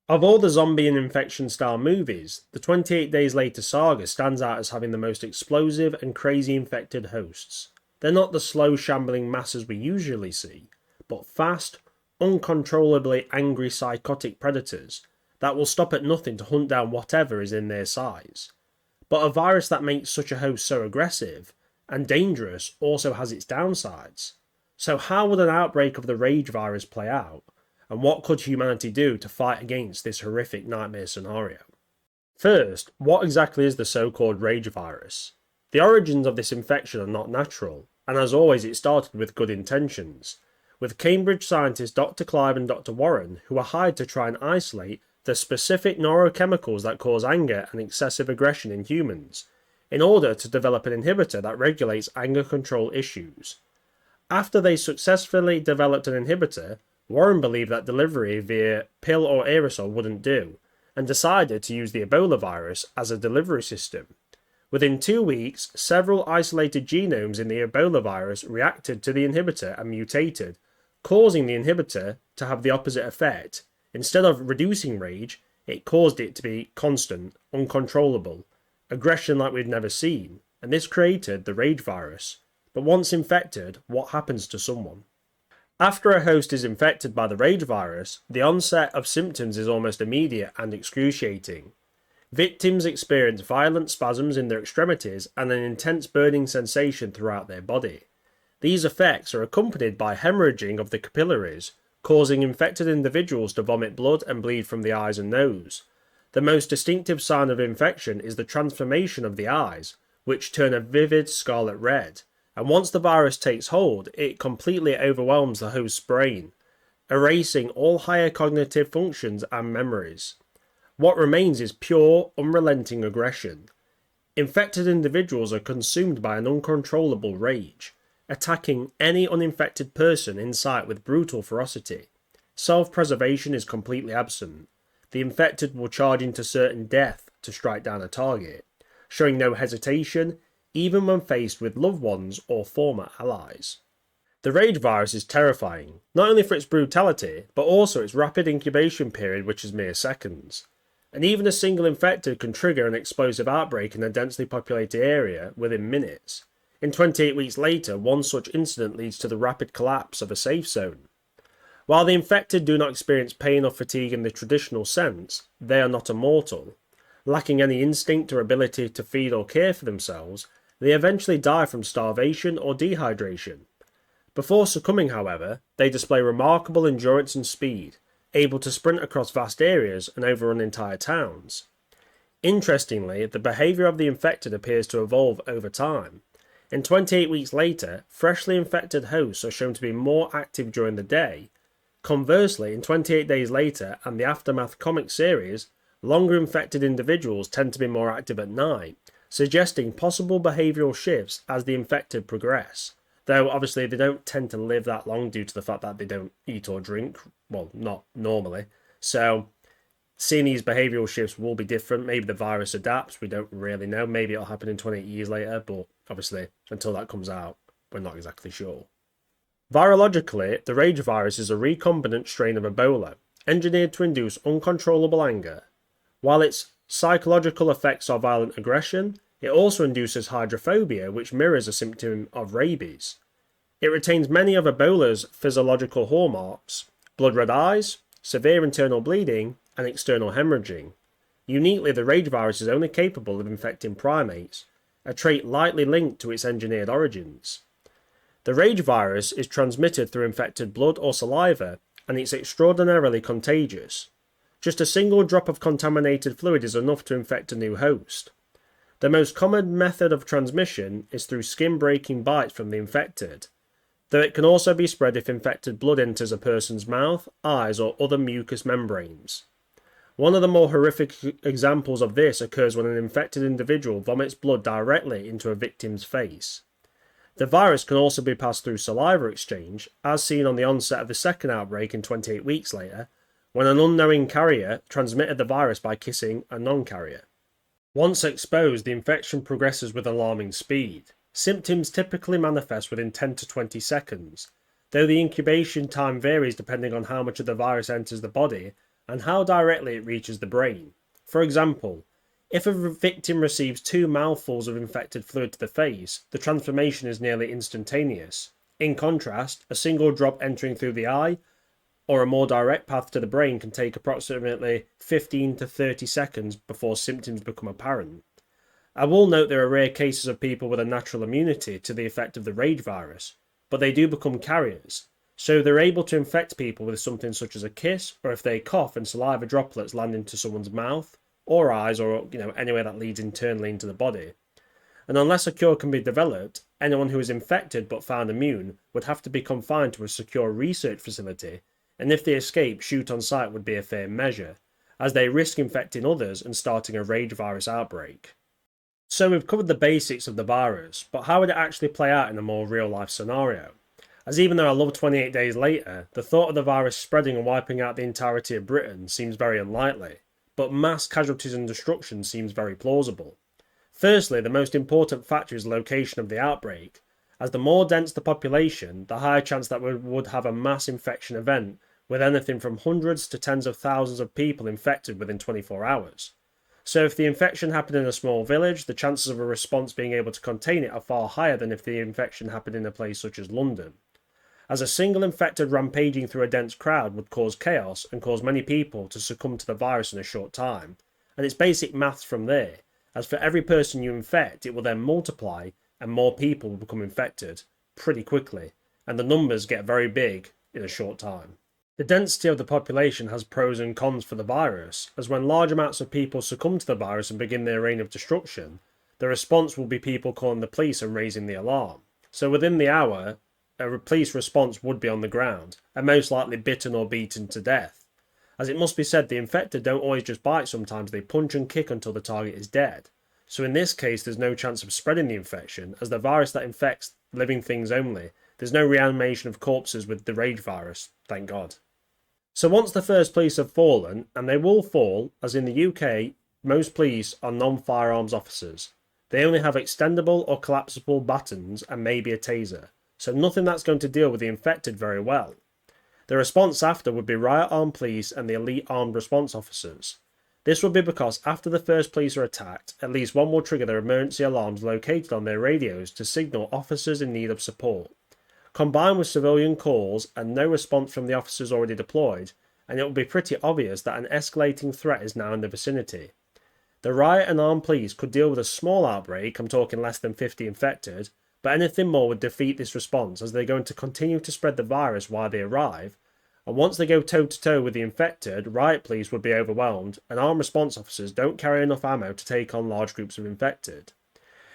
Of all the zombie and infection style movies, the 28 Days Later saga stands out as having the most explosive and crazy infected hosts. They're not the slow shambling masses we usually see, but fast, uncontrollably angry psychotic predators that will stop at nothing to hunt down whatever is in their size. But a virus that makes such a host so aggressive and dangerous also has its downsides. So how would an outbreak of the Rage virus play out? And what could humanity do to fight against this horrific nightmare scenario? First, what exactly is the so-called Rage virus? The origins of this infection are not natural, and as always it started with good intentions, with Cambridge scientists Dr. Clive and Dr. Warren, who were hired to try and isolate the specific neurochemicals that cause anger and excessive aggression in humans, in order to develop an inhibitor that regulates anger control issues. After they successfully developed an inhibitor, Warren believed that delivery via pill or aerosol wouldn't do, and decided to use the Ebola virus as a delivery system. Within 2 weeks, several isolated genomes in the Ebola virus reacted to the inhibitor and mutated, causing the inhibitor to have the opposite effect. Instead of reducing rage, it caused it to be constant, uncontrollable, aggression like we've never seen, and this created the rage virus. But once infected, what happens to someone? After a host is infected by the rage virus, the onset of symptoms is almost immediate and excruciating. Victims experience violent spasms in their extremities and an intense burning sensation throughout their body. These effects are accompanied by hemorrhaging of the capillaries, causing infected individuals to vomit blood and bleed from the eyes and nose. The most distinctive sign of infection is the transformation of the eyes, which turn a vivid scarlet red. And once the virus takes hold, it completely overwhelms the host's brain, erasing all higher cognitive functions and memories. What remains is pure, unrelenting aggression. Infected individuals are consumed by an uncontrollable rage, attacking any uninfected person in sight with brutal ferocity. Self-preservation is completely absent. The infected will charge into certain death to strike down a target, showing no hesitation, even when faced with loved ones or former allies. The rage virus is terrifying, not only for its brutality, but also its rapid incubation period, which is mere seconds. And even a single infected can trigger an explosive outbreak in a densely populated area within minutes. In 28 weeks later, one such incident leads to the rapid collapse of a safe zone. While the infected do not experience pain or fatigue in the traditional sense, they are not immortal. Lacking any instinct or ability to feed or care for themselves, they eventually die from starvation or dehydration. Before succumbing, however, they display remarkable endurance and speed, able to sprint across vast areas and overrun entire towns. Interestingly, the behaviour of the infected appears to evolve over time. In 28 weeks later, freshly infected hosts are shown to be more active during the day. Conversely, in 28 days later and the Aftermath comic series, longer infected individuals tend to be more active at night, suggesting possible behavioural shifts as the infected progress, though obviously they don't tend to live that long due to the fact that they don't eat or drink, well, not normally. So seeing these behavioural shifts will be different. Maybe the virus adapts, we don't really know. Maybe it'll happen in 28 years later, but obviously until that comes out, we're not exactly sure. Virologically, the rage virus is a recombinant strain of Ebola, engineered to induce uncontrollable anger. While its psychological effects are violent aggression, it also induces hydrophobia, which mirrors a symptom of rabies. It retains many of Ebola's physiological hallmarks: blood red eyes, severe internal bleeding, and external hemorrhaging. Uniquely, the rage virus is only capable of infecting primates, a trait lightly linked to its engineered origins. The rage virus is transmitted through infected blood or saliva, and it's extraordinarily contagious. Just a single drop of contaminated fluid is enough to infect a new host. The most common method of transmission is through skin-breaking bites from the infected, though it can also be spread if infected blood enters a person's mouth, eyes, or other mucous membranes. One of the more horrific examples of this occurs when an infected individual vomits blood directly into a victim's face. The virus can also be passed through saliva exchange, as seen on the onset of the second outbreak in 28 weeks later, when an unknowing carrier transmitted the virus by kissing a non-carrier. Once exposed, the infection progresses with alarming speed. Symptoms typically manifest within 10 to 20 seconds, though the incubation time varies depending on how much of the virus enters the body and how directly it reaches the brain. For example, if a victim receives 2 mouthfuls of infected fluid to the face, the transformation is nearly instantaneous. In contrast, a single drop entering through the eye or a more direct path to the brain can take approximately 15 to 30 seconds before symptoms become apparent. I will note there are rare cases of people with a natural immunity to the effect of the rage virus, but they do become carriers, so they're able to infect people with something such as a kiss, or if they cough and saliva droplets land into someone's mouth, or eyes, or anywhere that leads internally into the body. And unless a cure can be developed, anyone who is infected but found immune would have to be confined to a secure research facility, and if they escape, shoot on sight would be a fair measure, as they risk infecting others and starting a rage virus outbreak. So we've covered the basics of the virus, but how would it actually play out in a more real-life scenario? As even though I love 28 Days Later, the thought of the virus spreading and wiping out the entirety of Britain seems very unlikely, but mass casualties and destruction seems very plausible. Firstly, the most important factor is the location of the outbreak, as the more dense the population, the higher chance that we would have a mass infection event with anything from hundreds to tens of thousands of people infected within 24 hours. So if the infection happened in a small village, the chances of a response being able to contain it are far higher than if the infection happened in a place such as London. As a single infected rampaging through a dense crowd would cause chaos and cause many people to succumb to the virus in a short time, and it's basic maths from there, as for every person you infect it will then multiply and more people will become infected pretty quickly, and the numbers get very big in a short time. The density of the population has pros and cons for the virus, as when large amounts of people succumb to the virus and begin their reign of destruction, the response will be people calling the police and raising the alarm. So within the hour, a police response would be on the ground, and most likely bitten or beaten to death. As it must be said, the infected don't always just bite, sometimes they punch and kick until the target is dead. So in this case, there's no chance of spreading the infection, as the virus that infects living things only. There's no reanimation of corpses with the rage virus, thank God. So once the first police have fallen, and they will fall, as in the UK, most police are non-firearms officers. They only have extendable or collapsible batons and maybe a taser, so nothing that's going to deal with the infected very well. The response after would be riot armed police and the elite armed response officers. This would be because after the first police are attacked, at least one will trigger their emergency alarms located on their radios to signal officers in need of support. Combined with civilian calls and no response from the officers already deployed, and it will be pretty obvious that an escalating threat is now in the vicinity. The riot and armed police could deal with a small outbreak, I'm talking less than 50 infected, but anything more would defeat this response as they're going to continue to spread the virus while they arrive, and once they go toe-to-toe with the infected, riot police would be overwhelmed, and armed response officers don't carry enough ammo to take on large groups of infected.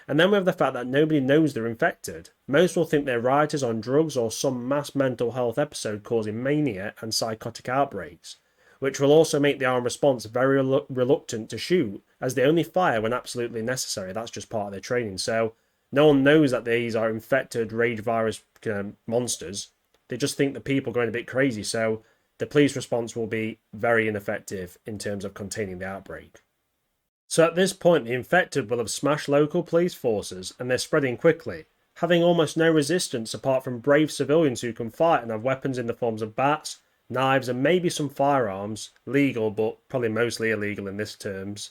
And then we have the fact that nobody knows they're infected. Most will think they're rioters on drugs or some mass mental health episode causing mania and psychotic outbreaks, which will also make the armed response very reluctant to shoot, as they only fire when absolutely necessary. That's just part of their training. So no one knows that these are infected rage virus monsters. They just think the people are going a bit crazy, so the police response will be very ineffective in terms of containing the outbreak. So at this point, the infected will have smashed local police forces, and they're spreading quickly, having almost no resistance apart from brave civilians who can fight and have weapons in the forms of bats, knives, and maybe some firearms, legal but probably mostly illegal in this terms,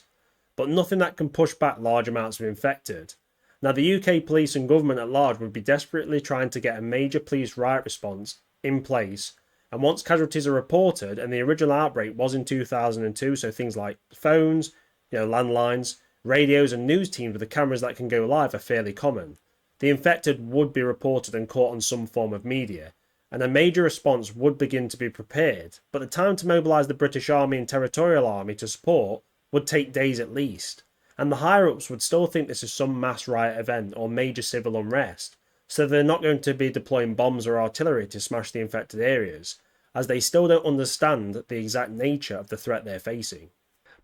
but nothing that can push back large amounts of infected. Now the UK police and government at large would be desperately trying to get a major police riot response in place, and once casualties are reported, and the original outbreak was in 2002, so things like phones, landlines, radios and news teams with the cameras that can go live are fairly common. The infected would be reported and caught on some form of media, and a major response would begin to be prepared, but the time to mobilise the British Army and Territorial Army to support would take days at least, and the higher-ups would still think this is some mass riot event or major civil unrest, so they're not going to be deploying bombs or artillery to smash the infected areas, as they still don't understand the exact nature of the threat they're facing.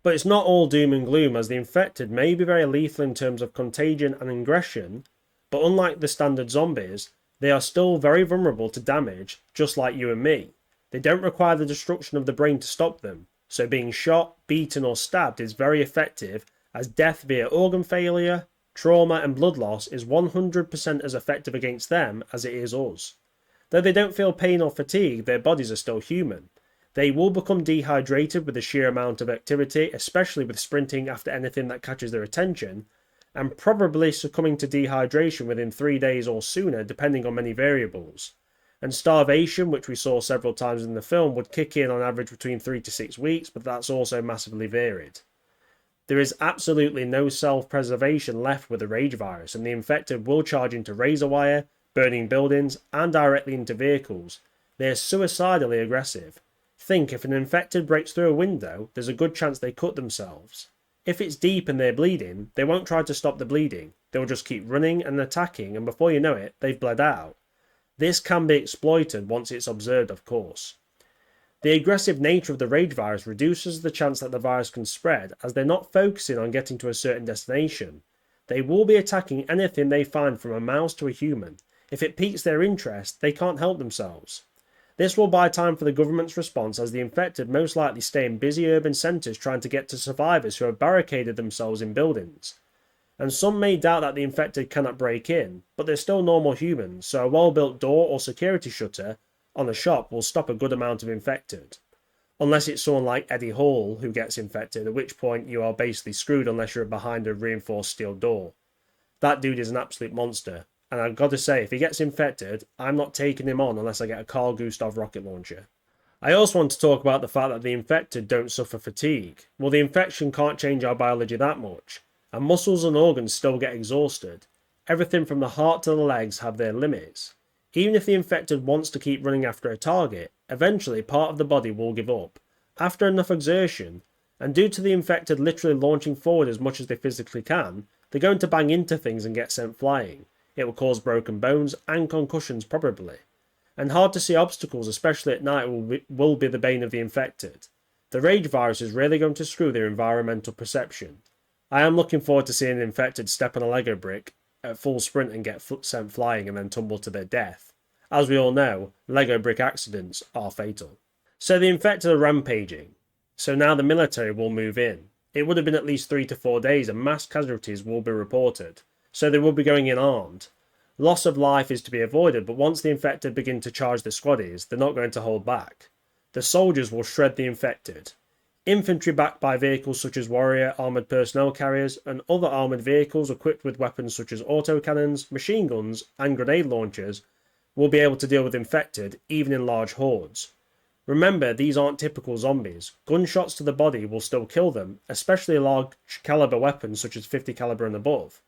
But it's not all doom and gloom, as the infected may be very lethal in terms of contagion and aggression, but unlike the standard zombies, they are still very vulnerable to damage, just like you and me. They don't require the destruction of the brain to stop them, so being shot, beaten or stabbed is very effective, as death via organ failure, trauma and blood loss is 100% as effective against them as it is us. Though they don't feel pain or fatigue, their bodies are still human. They will become dehydrated with the sheer amount of activity, especially with sprinting after anything that catches their attention, and probably succumbing to dehydration within 3 days or sooner, depending on many variables. And starvation, which we saw several times in the film, would kick in on average between 3 to 6 weeks, but that's also massively varied. There is absolutely no self-preservation left with the rage virus, and the infected will charge into razor wire, burning buildings, and directly into vehicles. They are suicidally aggressive. Think, if an infected breaks through a window, there's a good chance they cut themselves. If it's deep and they're bleeding, they won't try to stop the bleeding. They'll just keep running and attacking, and before you know it, they've bled out. This can be exploited once it's observed, of course. The aggressive nature of the rage virus reduces the chance that the virus can spread, as they're not focusing on getting to a certain destination. They will be attacking anything they find, from a mouse to a human. If it piques their interest, they can't help themselves. This will buy time for the government's response, as the infected most likely stay in busy urban centres trying to get to survivors who have barricaded themselves in buildings. And some may doubt that the infected cannot break in, but they're still normal humans, so a well-built door or security shutter on a shop will stop a good amount of infected. Unless it's someone like Eddie Hall who gets infected, at which point you are basically screwed unless you're behind a reinforced steel door. That dude is an absolute monster, and I've got to say, if he gets infected, I'm not taking him on unless I get a Carl Gustav rocket launcher. I also want to talk about the fact that the infected don't suffer fatigue. Well, the infection can't change our biology that much, and muscles and organs still get exhausted. Everything from the heart to the legs have their limits. Even if the infected wants to keep running after a target, eventually part of the body will give up. After enough exertion, and due to the infected literally launching forward as much as they physically can, they're going to bang into things and get sent flying. It will cause broken bones and concussions probably. And hard to see obstacles, especially at night, will be the bane of the infected. The rage virus is really going to screw their environmental perception. I am looking forward to seeing an infected step on a Lego brick at full sprint and get sent flying and then tumble to their death. As we all know, Lego brick accidents are fatal. So the infected are rampaging. So now the military will move in. It would have been at least 3 to 4 days and mass casualties will be reported. So they will be going in armed. Loss of life is to be avoided, but once the infected begin to charge the squaddies, they're not going to hold back. The soldiers will shred the infected. Infantry backed by vehicles such as warrior armoured personnel carriers and other armoured vehicles equipped with weapons such as autocannons, machine guns and grenade launchers will be able to deal with infected even in large hordes. Remember, these aren't typical zombies. Gunshots to the body will still kill them, especially large caliber weapons such as 50 caliber and above.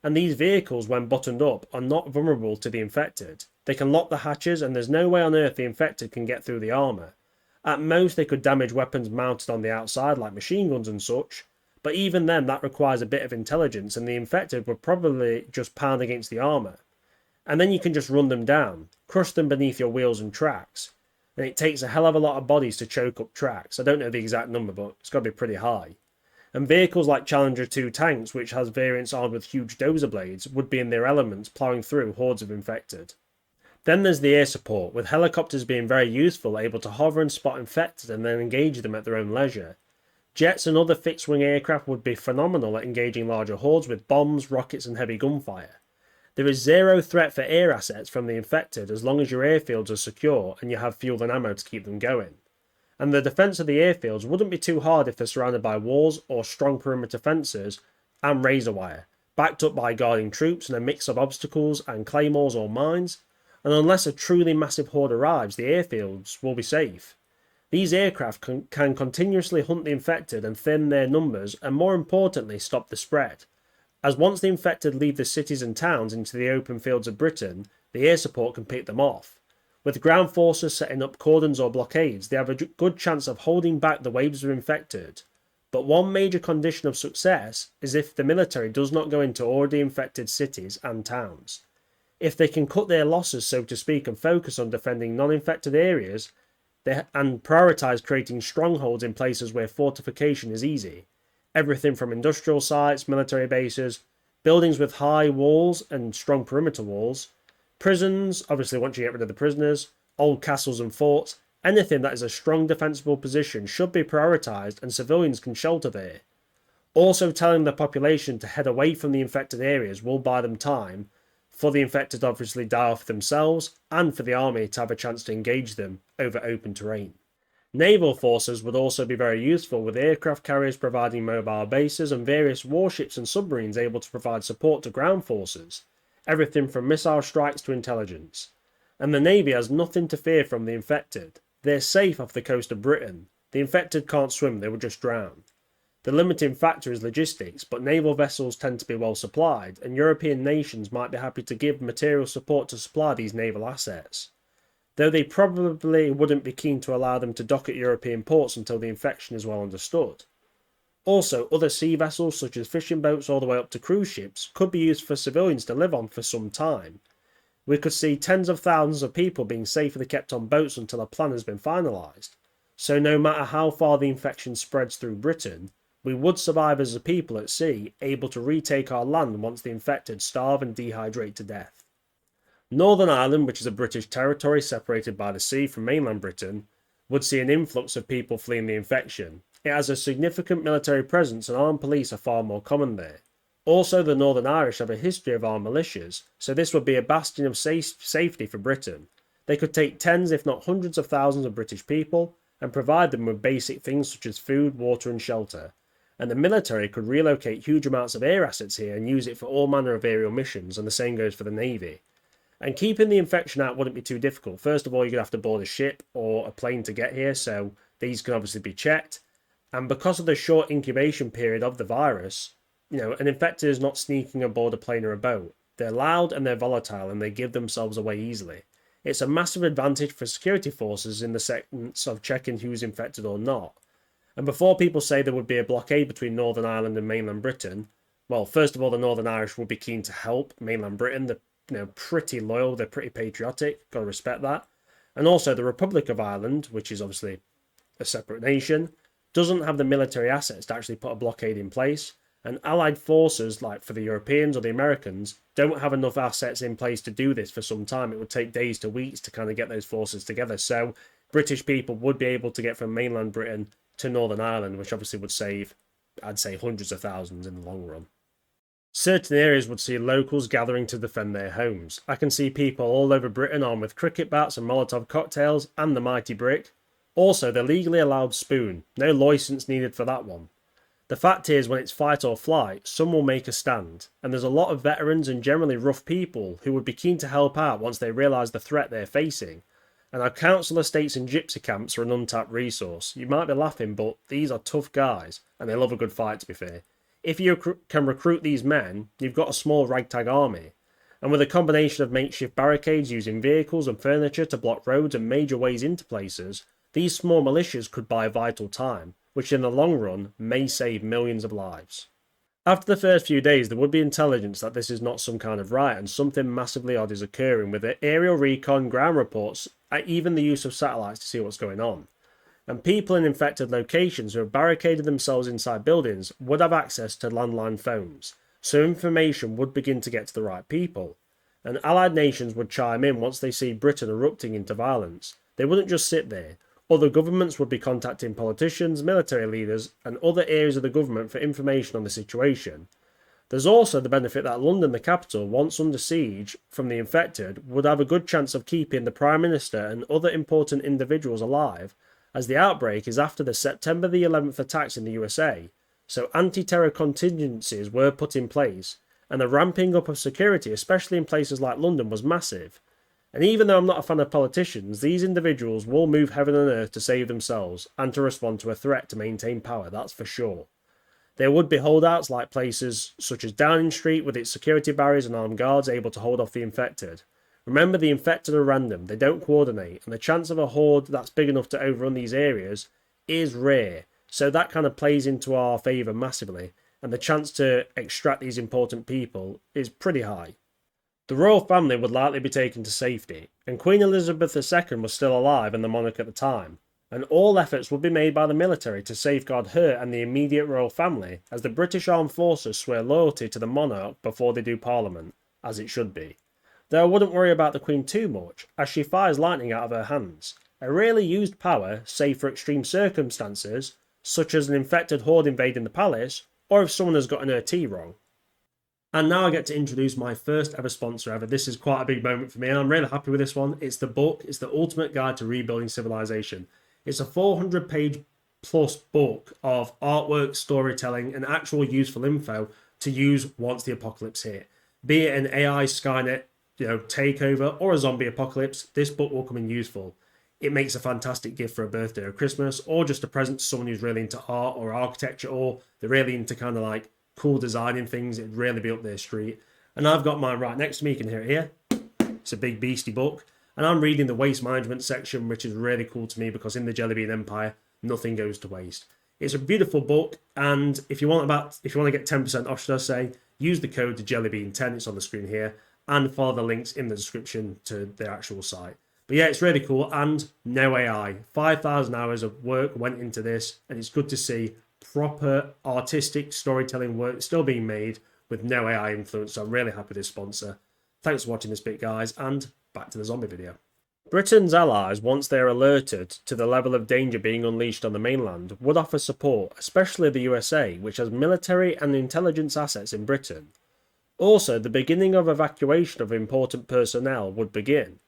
And these vehicles, when buttoned up, are not vulnerable to the infected. They can lock the hatches and there's no way on earth the infected can get through the armour. At most they could damage weapons mounted on the outside like machine guns and such, but even then that requires a bit of intelligence and the infected would probably just pound against the armour. And then you can just run them down, crush them beneath your wheels and tracks. And it takes a hell of a lot of bodies to choke up tracks. I don't know the exact number, but it's got to be pretty high. And vehicles like Challenger 2 tanks, which has variants armed with huge dozer blades, would be in their elements ploughing through hordes of infected. Then there's the air support, with helicopters being very useful, able to hover and spot infected and then engage them at their own leisure. Jets and other fixed-wing aircraft would be phenomenal at engaging larger hordes with bombs, rockets and heavy gunfire. There is zero threat for air assets from the infected as long as your airfields are secure and you have fuel and ammo to keep them going. And the defence of the airfields wouldn't be too hard if they're surrounded by walls or strong perimeter fences and razor wire, backed up by guarding troops and a mix of obstacles and claymores or mines, and unless a truly massive horde arrives, the airfields will be safe. These aircraft can continuously hunt the infected and thin their numbers and more importantly stop the spread. As once the infected leave the cities and towns into the open fields of Britain, the air support can pick them off. With ground forces setting up cordons or blockades, they have a good chance of holding back the waves of infected. But one major condition of success is if the military does not go into already infected cities and towns. If they can cut their losses, so to speak, and focus on defending non-infected areas, and prioritise creating strongholds in places where fortification is easy. Everything from industrial sites, military bases, buildings with high walls and strong perimeter walls, prisons, obviously once you get rid of the prisoners, old castles and forts, anything that is a strong defensible position should be prioritised and civilians can shelter there. Also telling the population to head away from the infected areas will buy them time, for the infected to obviously die off themselves, and for the army to have a chance to engage them over open terrain. Naval forces would also be very useful, with aircraft carriers providing mobile bases and various warships and submarines able to provide support to ground forces, everything from missile strikes to intelligence. And the Navy has nothing to fear from the infected. They're safe off the coast of Britain. The infected can't swim, they would just drown. The limiting factor is logistics, but naval vessels tend to be well supplied, and European nations might be happy to give material support to supply these naval assets, though they probably wouldn't be keen to allow them to dock at European ports until the infection is well understood. Also, other sea vessels such as fishing boats all the way up to cruise ships could be used for civilians to live on for some time. We could see tens of thousands of people being safely kept on boats until a plan has been finalised. So no matter how far the infection spreads through Britain, we would survive as a people at sea, able to retake our land once the infected starve and dehydrate to death. Northern Ireland, which is a British territory separated by the sea from mainland Britain, would see an influx of people fleeing the infection. It has a significant military presence and armed police are far more common there. Also, the Northern Irish have a history of armed militias, so this would be a bastion of safety for Britain. They could take tens if not hundreds of thousands of British people and provide them with basic things such as food, water and shelter. And the military could relocate huge amounts of air assets here and use it for all manner of aerial missions, and the same goes for the Navy. And keeping the infection out wouldn't be too difficult. First of all, you're going to have to board a ship or a plane to get here, so these can obviously be checked. And because of the short incubation period of the virus, an infected is not sneaking aboard a plane or a boat. They're loud and they're volatile and they give themselves away easily. It's a massive advantage for security forces in the sense of checking who's infected or not. And before people say there would be a blockade between Northern Ireland and mainland Britain, well, first of all, the Northern Irish would be keen to help mainland Britain. They're pretty loyal, they're pretty patriotic, gotta respect that. And also the Republic of Ireland, which is obviously a separate nation, doesn't have the military assets to actually put a blockade in place. And allied forces, like for the Europeans or the Americans, don't have enough assets in place to do this for some time. It would take days to weeks to kind of get those forces together. So British people would be able to get from mainland Britain to Northern Ireland, which obviously would save, I'd say, hundreds of thousands in the long run. Certain areas would see locals gathering to defend their homes. I can see people all over Britain armed with cricket bats and Molotov cocktails and the mighty brick. Also, the legally allowed spoon. No licence needed for that one. The fact is, when it's fight or flight, some will make a stand, and there's a lot of veterans and generally rough people who would be keen to help out once they realise the threat they're facing. And our council estates and gypsy camps are an untapped resource. You might be laughing, but these are tough guys, and they love a good fight, to be fair. If you can recruit these men, you've got a small ragtag army. And with a combination of makeshift barricades using vehicles and furniture to block roads and major ways into places, these small militias could buy vital time, which in the long run may save millions of lives. After the first few days, there would be intelligence that this is not some kind of riot and something massively odd is occurring, with aerial recon, ground reports, even the use of satellites to see what's going on. And people in infected locations who have barricaded themselves inside buildings would have access to landline phones, so information would begin to get to the right people. And allied nations would chime in once they see Britain erupting into violence. They wouldn't just sit there. Other governments would be contacting politicians, military leaders, and other areas of the government for information on the situation. There's also the benefit that London, the capital, once under siege from the infected, would have a good chance of keeping the Prime Minister and other important individuals alive, as the outbreak is after the September the 11th attacks in the USA, so anti-terror contingencies were put in place, and the ramping up of security, especially in places like London, was massive. And even though I'm not a fan of politicians, these individuals will move heaven and earth to save themselves and to respond to a threat to maintain power, that's for sure. There would be holdouts like places such as Downing Street with its security barriers and armed guards able to hold off the infected. Remember, the infected are random, they don't coordinate, and the chance of a horde that's big enough to overrun these areas is rare, so that kind of plays into our favour massively, and the chance to extract these important people is pretty high. The royal family would likely be taken to safety, and Queen Elizabeth II was still alive and the monarch at the time, and all efforts would be made by the military to safeguard her and the immediate royal family, as the British Armed Forces swear loyalty to the monarch before they do Parliament, as it should be. Though I wouldn't worry about the Queen too much, as she fires lightning out of her hands, a rarely used power, save for extreme circumstances, such as an infected horde invading the palace, or if someone has gotten her tea wrong. And now I get to introduce my first ever sponsor ever. This is quite a big moment for me, and I'm really happy with this one. It's the book, it's the ultimate guide to rebuilding civilization. It's a 400-page plus book of artwork, storytelling, and actual useful info to use once the apocalypse hit. Be it an AI Skynet, takeover or a zombie apocalypse, this book will come in useful. It makes a fantastic gift for a birthday or Christmas, or just a present to someone who's really into art or architecture, or they're really into kind of like cool designing things. It'd really be up their street. And I've got mine right next to me. You can hear it here. It's a big beastie book. And I'm reading the waste management section, which is really cool to me because in the Jellybean Empire, nothing goes to waste. It's a beautiful book, and if you want to get 10% off, should I say, use the code Jellybean10. It's on the screen here, and follow the links in the description to the actual site. But yeah, it's really cool, and no AI. 5,000 hours of work went into this, and it's good to see proper artistic storytelling work still being made with no AI influence. So I'm really happy with this sponsor. Thanks for watching this bit, guys, and back to the zombie video. Britain's allies, once they are alerted to the level of danger being unleashed on the mainland, would offer support, especially the USA, which has military and intelligence assets in Britain. Also, the beginning of evacuation of important personnel would begin,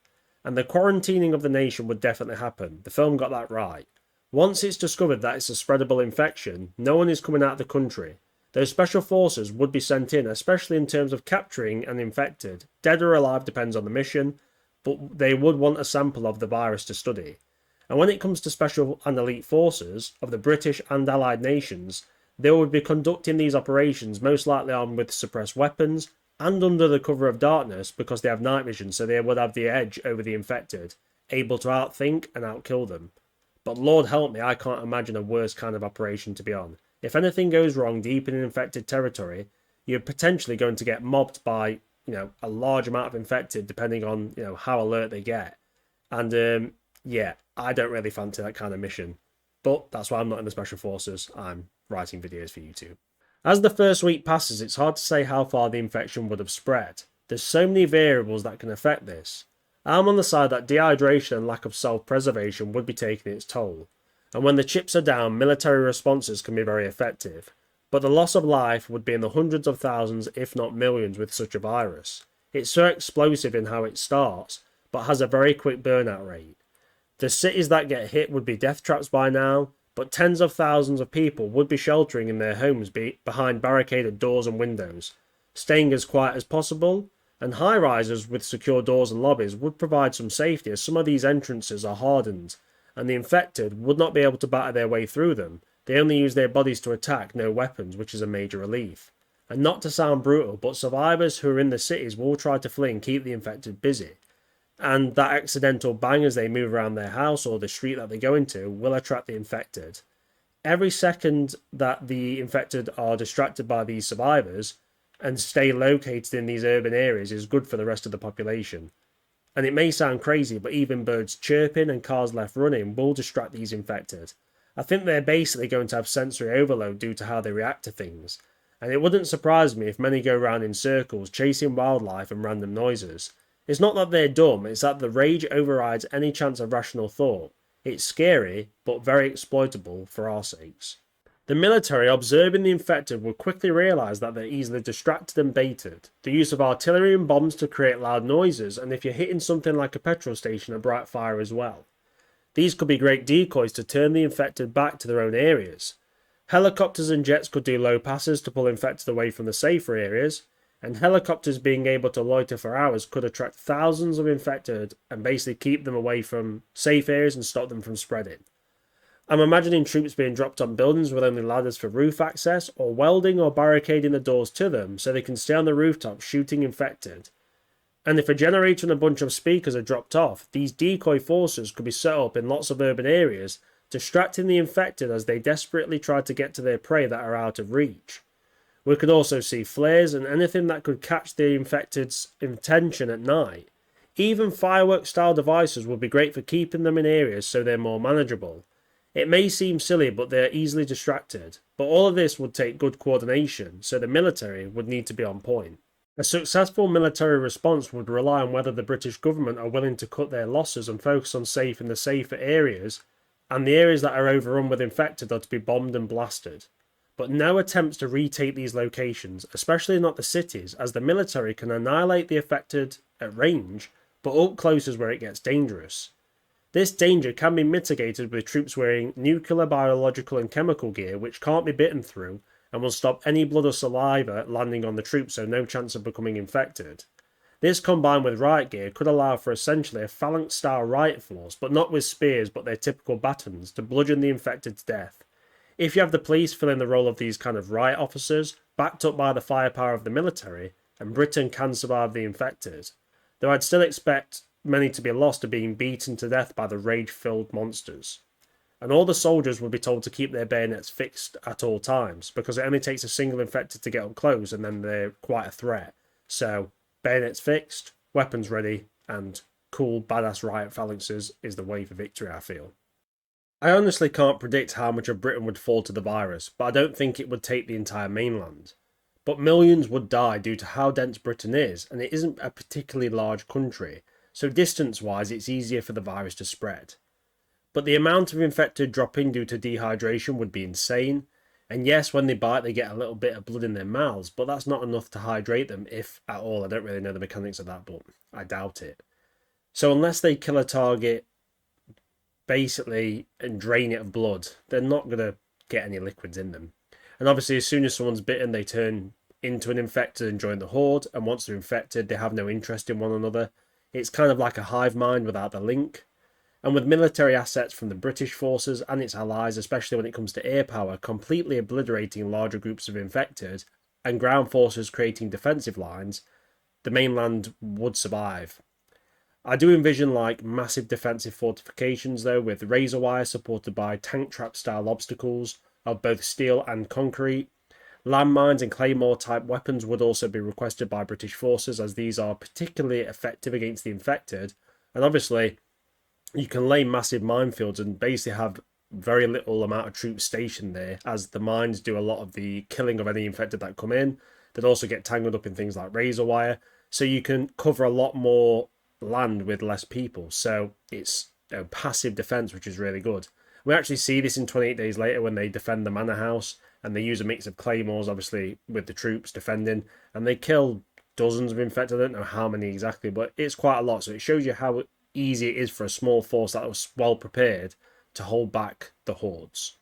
and the quarantining of the nation would definitely happen. The film got that right. Once it's discovered that it's a spreadable infection, no one is coming out of the country. Those special forces would be sent in, especially in terms of capturing an infected. Dead or alive depends on the mission, but they would want a sample of the virus to study. And when it comes to special and elite forces of the British and allied nations, they would be conducting these operations most likely armed with suppressed weapons and under the cover of darkness because they have night vision, so they would have the edge over the infected, able to outthink and outkill them. But Lord help me, I can't imagine a worse kind of operation to be on. If anything goes wrong deep in infected territory, you're potentially going to get mobbed by, a large amount of infected, depending on, how alert they get. And, yeah, I don't really fancy that kind of mission. But that's why I'm not in the Special Forces. I'm writing videos for YouTube. As the first week passes, it's hard to say how far the infection would have spread. There's so many variables that can affect this. I'm on the side that dehydration and lack of self-preservation would be taking its toll. And when the chips are down, military responses can be very effective. But the loss of life would be in the hundreds of thousands, if not millions, with such a virus. It's so explosive in how it starts, but has a very quick burnout rate. The cities that get hit would be death traps by now, but tens of thousands of people would be sheltering in their homes behind barricaded doors and windows, staying as quiet as possible, and high-rises with secure doors and lobbies would provide some safety as some of these entrances are hardened, and the infected would not be able to batter their way through them. They only use their bodies to attack, no weapons, which is a major relief. And not to sound brutal, but survivors who are in the cities will try to flee and keep the infected busy. And that accidental bang as they move around their house or the street that they go into will attract the infected. Every second that the infected are distracted by these survivors and stay located in these urban areas is good for the rest of the population. And it may sound crazy, but even birds chirping and cars left running will distract these infected. I think they're basically going to have sensory overload due to how they react to things. And it wouldn't surprise me if many go round in circles chasing wildlife and random noises. It's not that they're dumb, it's that the rage overrides any chance of rational thought. It's scary, but very exploitable for our sakes. The military, observing the infected, will quickly realise that they're easily distracted and baited. The use of artillery and bombs to create loud noises, and if you're hitting something like a petrol station, a bright fire as well. These could be great decoys to turn the infected back to their own areas. Helicopters and jets could do low passes to pull infected away from the safer areas, and helicopters being able to loiter for hours could attract thousands of infected and basically keep them away from safe areas and stop them from spreading. I'm imagining troops being dropped on buildings with only ladders for roof access, or welding or barricading the doors to them so they can stay on the rooftop shooting infected. And if a generator and a bunch of speakers are dropped off, these decoy forces could be set up in lots of urban areas, distracting the infected as they desperately try to get to their prey that are out of reach. We could also see flares and anything that could catch the infected's attention at night. Even fireworks-style devices would be great for keeping them in areas so they're more manageable. It may seem silly, but they're easily distracted. But all of this would take good coordination, so the military would need to be on point. A successful military response would rely on whether the British government are willing to cut their losses and focus on safe in the safer areas, and the areas that are overrun with infected are to be bombed and blasted. But no attempts to retake these locations, especially not the cities, as the military can annihilate the affected at range, but up close is where it gets dangerous. This danger can be mitigated with troops wearing nuclear, biological, and chemical gear which can't be bitten through and will stop any blood or saliva landing on the troops, so no chance of becoming infected. This combined with riot gear could allow for essentially a phalanx style riot force, but not with spears but their typical batons, to bludgeon the infected to death. If you have the police fill in the role of these kind of riot officers, backed up by the firepower of the military, and Britain can survive the infected, though I'd still expect many to be lost to being beaten to death by the rage-filled monsters. And all the soldiers would be told to keep their bayonets fixed at all times, because it only takes a single infected to get up close and then they're quite a threat. So, bayonets fixed, weapons ready, and cool, badass riot phalanxes is the way for victory, I feel. I honestly can't predict how much of Britain would fall to the virus, but I don't think it would take the entire mainland. But millions would die due to how dense Britain is, and it isn't a particularly large country, so distance-wise it's easier for the virus to spread. But the amount of infected dropping due to dehydration would be insane, and yes, when they bite they get a little bit of blood in their mouths, but that's not enough to hydrate them, if at all. I don't really know the mechanics of that, but I doubt it. So unless they kill a target basically and drain it of blood, they're not going to get any liquids in them. And obviously as soon as someone's bitten they turn into an infected and join the horde, and once they're infected they have no interest in one another. It's kind of like a hive mind without the link. And with military assets from the British forces and its allies, especially when it comes to air power, completely obliterating larger groups of infected, and ground forces creating defensive lines, the mainland would survive. I do envision like massive defensive fortifications though, with razor wire supported by tank trap style obstacles of both steel and concrete. Landmines and claymore type weapons would also be requested by British forces, as these are particularly effective against the infected, and obviously you can lay massive minefields and basically have very little amount of troops stationed there, as the mines do a lot of the killing of any infected that come in. They'd also get tangled up in things like razor wire, so you can cover a lot more land with less people. So it's passive defense, which is really good. We actually see this in 28 Days Later when they defend the manor house, and they use a mix of claymores, obviously, with the troops defending, and they kill dozens of infected. I don't know how many exactly, but it's quite a lot. So it shows you how easy it is for a small force that was well prepared to hold back the hordes.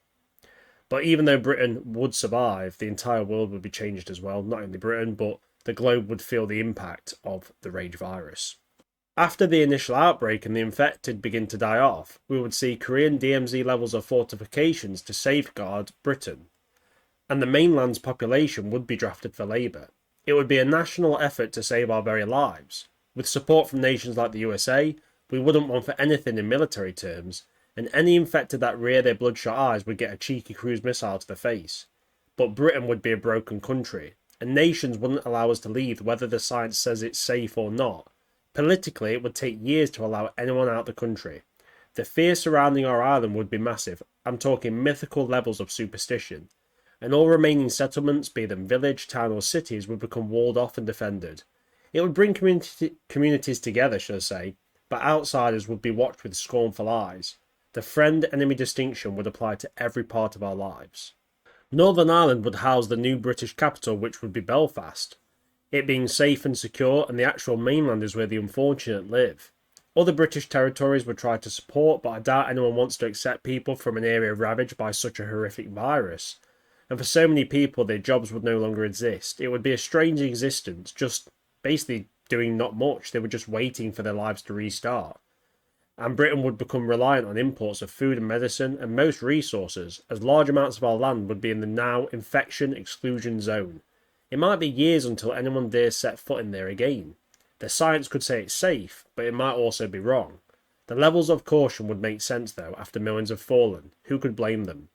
But even though Britain would survive, the entire world would be changed as well. Not only Britain, but the globe would feel the impact of the rage virus. After the initial outbreak and the infected begin to die off, we would see Korean DMZ levels of fortifications to safeguard Britain, and the mainland's population would be drafted for labour. It would be a national effort to save our very lives. With support from nations like the USA, we wouldn't want for anything in military terms, and any infected that rear their bloodshot eyes would get a cheeky cruise missile to the face. But Britain would be a broken country, and nations wouldn't allow us to leave whether the science says it's safe or not. Politically, it would take years to allow anyone out the country. The fear surrounding our island would be massive. I'm talking mythical levels of superstition. And all remaining settlements, be them village, town or cities, would become walled off and defended. It would bring communities together, should I say, but outsiders would be watched with scornful eyes. The friend-enemy distinction would apply to every part of our lives. Northern Ireland would house the new British capital, which would be Belfast, it being safe and secure, and the actual mainland is where the unfortunate live. Other British territories would try to support, but I doubt anyone wants to accept people from an area ravaged by such a horrific virus. And for so many people, their jobs would no longer exist. It would be a strange existence, just basically doing not much. They were just waiting for their lives to restart. And Britain would become reliant on imports of food and medicine and most resources, as large amounts of our land would be in the now infection exclusion zone. It might be years until anyone dares set foot in there again. The science could say it's safe, but it might also be wrong. The levels of caution would make sense though after millions have fallen. Who could blame them?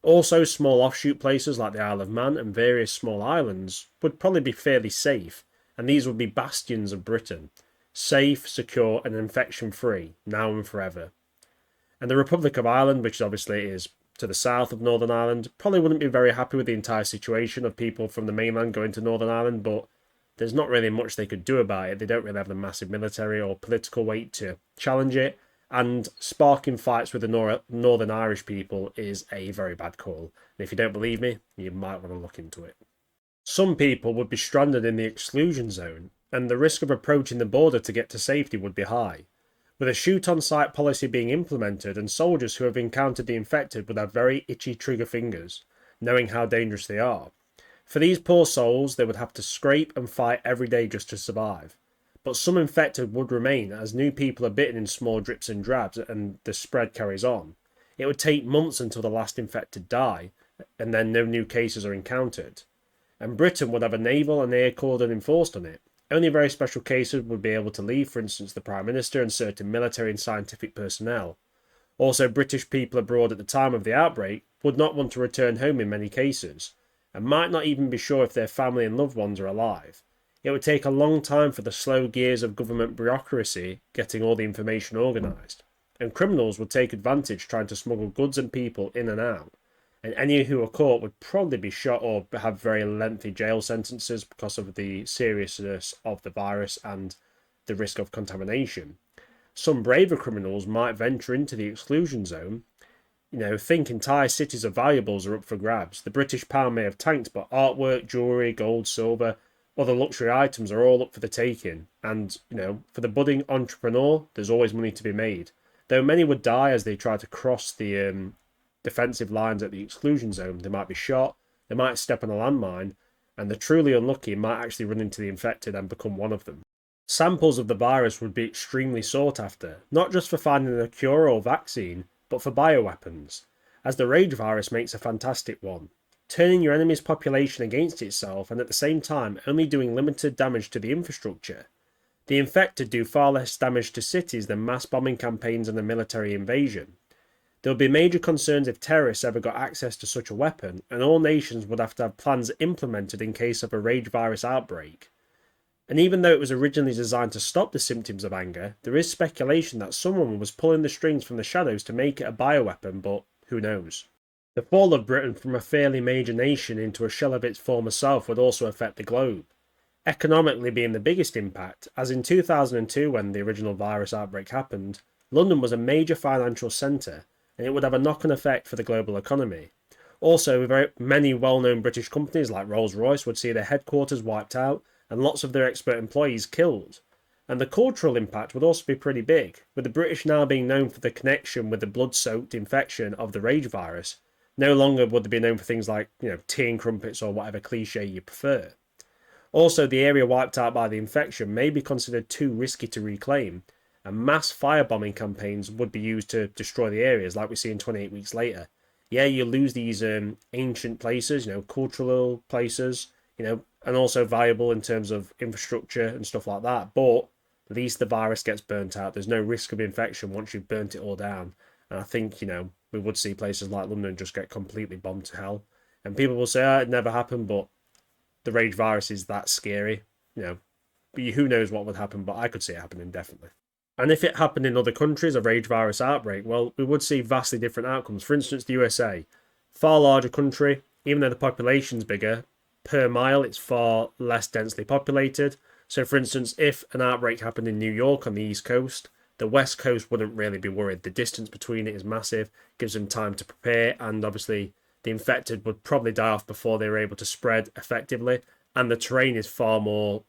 Also, small offshoot places like the Isle of Man and various small islands would probably be fairly safe, and these would be bastions of Britain. Safe, secure and infection-free, now and forever. And the Republic of Ireland, which obviously is to the south of Northern Ireland, probably wouldn't be very happy with the entire situation of people from the mainland going to Northern Ireland, but there's not really much they could do about it. They don't really have the massive military or political weight to challenge it, and sparking fights with the Northern Irish people is a very bad call. And if you don't believe me, you might want to look into it. Some people would be stranded in the exclusion zone, and the risk of approaching the border to get to safety would be high. With a shoot-on-sight policy being implemented, and soldiers who have encountered the infected would have very itchy trigger fingers, knowing how dangerous they are. For these poor souls, they would have to scrape and fight every day just to survive. But some infected would remain, as new people are bitten in small drips and drabs, and the spread carries on. It would take months until the last infected die, and then no new cases are encountered. And Britain would have a naval and air cordon enforced on it. Only very special cases would be able to leave, for instance the Prime Minister and certain military and scientific personnel. Also, British people abroad at the time of the outbreak would not want to return home in many cases, and might not even be sure if their family and loved ones are alive. It would take a long time for the slow gears of government bureaucracy getting all the information organised, and criminals would take advantage trying to smuggle goods and people in and out. And any who are caught would probably be shot or have very lengthy jail sentences because of the seriousness of the virus and the risk of contamination. Some braver criminals might venture into the exclusion zone. Think entire cities of valuables are up for grabs. The British pound may have tanked, but artwork, jewellery, gold, silver, other luxury items are all up for the taking. And, for the budding entrepreneur, there's always money to be made. Though many would die as they try to cross the defensive lines at the exclusion zone. They might be shot, they might step on a landmine, and the truly unlucky might actually run into the infected and become one of them. Samples of the virus would be extremely sought after, not just for finding a cure or vaccine, but for bioweapons, as the rage virus makes a fantastic one, turning your enemy's population against itself and at the same time only doing limited damage to the infrastructure. The infected do far less damage to cities than mass bombing campaigns and a military invasion. There would be major concerns if terrorists ever got access to such a weapon, and all nations would have to have plans implemented in case of a rage virus outbreak. And even though it was originally designed to stop the symptoms of anger, there is speculation that someone was pulling the strings from the shadows to make it a bioweapon, but who knows. The fall of Britain from a fairly major nation into a shell of its former self would also affect the globe, economically being the biggest impact, as in 2002 when the original virus outbreak happened, London was a major financial centre, and it would have a knock-on effect for the global economy. Also, very many well-known British companies like Rolls-Royce would see their headquarters wiped out and lots of their expert employees killed. And the cultural impact would also be pretty big, with the British now being known for the connection with the blood-soaked infection of the rage virus. No longer would they be known for things like, tea and crumpets or whatever cliche you prefer. Also, the area wiped out by the infection may be considered too risky to reclaim, and mass firebombing campaigns would be used to destroy the areas like we see in 28 Weeks Later. Yeah, you lose these ancient places, cultural places, and also valuable in terms of infrastructure and stuff like that, but at least the virus gets burnt out. There's no risk of infection once you've burnt it all down. And I think, we would see places like London just get completely bombed to hell. And people will say, it never happened, but the rage virus is that scary. Who knows what would happen, but I could see it happening definitely. And if it happened in other countries, a rage virus outbreak, well, we would see vastly different outcomes. For instance, the USA, far larger country, even though the population's bigger, per mile it's far less densely populated. So for instance, if an outbreak happened in New York on the East Coast, the West Coast wouldn't really be worried. The distance between it is massive, gives them time to prepare, and obviously the infected would probably die off before they were able to spread effectively. And the terrain is far more,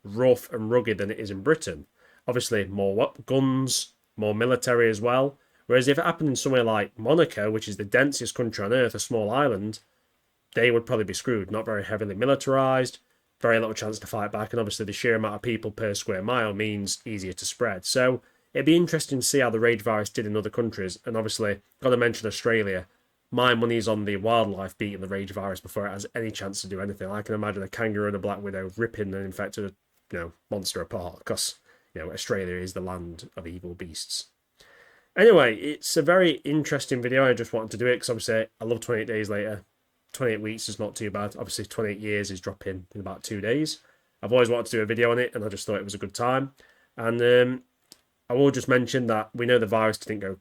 rough and rugged than it is in Britain. Obviously, more guns, more military as well. Whereas if it happened in somewhere like Monaco, which is the densest country on Earth, a small island, they would probably be screwed. Not very heavily militarised, very little chance to fight back, and obviously the sheer amount of people per square mile means easier to spread. So it'd be interesting to see how the rage virus did in other countries. And obviously, got to mention Australia. My money's on the wildlife beating the rage virus before it has any chance to do anything. I can imagine a kangaroo and a black widow ripping an infected, monster apart, because Australia is the land of evil beasts. Anyway, it's a very interesting video. I just wanted to do it because obviously I love 28 Days Later. 28 weeks is not too bad. Obviously 28 years is dropping in about 2 days. I've always wanted to do a video on it and I just thought it was a good time. And I will just mention that we know the virus didn't go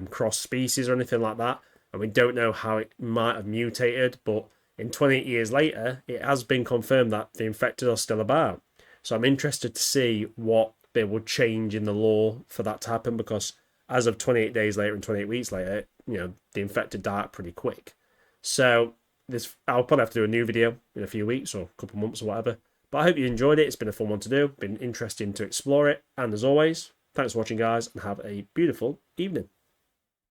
cross species or anything like that. And we don't know how it might have mutated, but in 28 years later, it has been confirmed that the infected are still about. So I'm interested to see what they would change in the law for that to happen, because as of 28 days later and 28 weeks later, the infected die out pretty quick. So I'll probably have to do a new video in a few weeks or a couple of months or whatever. But I hope you enjoyed it. It's been a fun one to do. Been interesting to explore it. And as always, Thanks for watching, guys, and have a beautiful evening.